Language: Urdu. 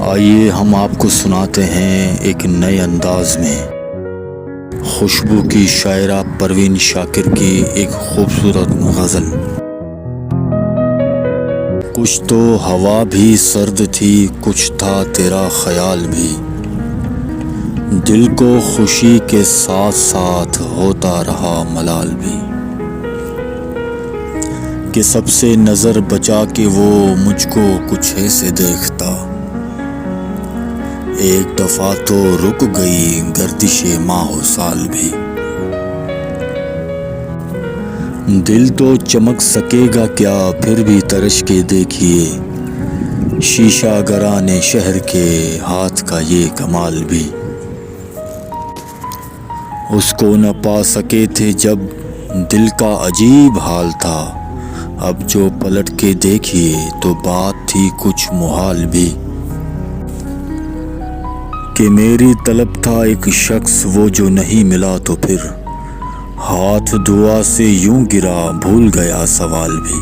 آئیے ہم آپ کو سناتے ہیں ایک نئے انداز میں خوشبو کی شاعرہ پروین شاکر کی ایک خوبصورت غزل۔ کچھ تو ہوا بھی سرد تھی، کچھ تھا تیرا خیال بھی، دل کو خوشی کے ساتھ ساتھ ہوتا رہا ملال بھی، کہ سب سے نظر بچا کے وہ مجھ کو کچھ ایسے دیکھتا، ایک دفعہ تو رک گئی گردش ماہ و سال بھی، دل تو چمک سکے گا کیا پھر بھی ترش کے دیکھیے، شیشہ گران شہر کے ہاتھ کا یہ کمال بھی، اس کو نہ پا سکے تھے جب دل کا عجیب حال تھا، اب جو پلٹ کے دیکھیے تو بات تھی کچھ محال بھی، کہ میری طلب تھا ایک شخص وہ جو نہیں ملا تو پھر ہاتھ دعا سے یوں گرا بھول گیا سوال بھی۔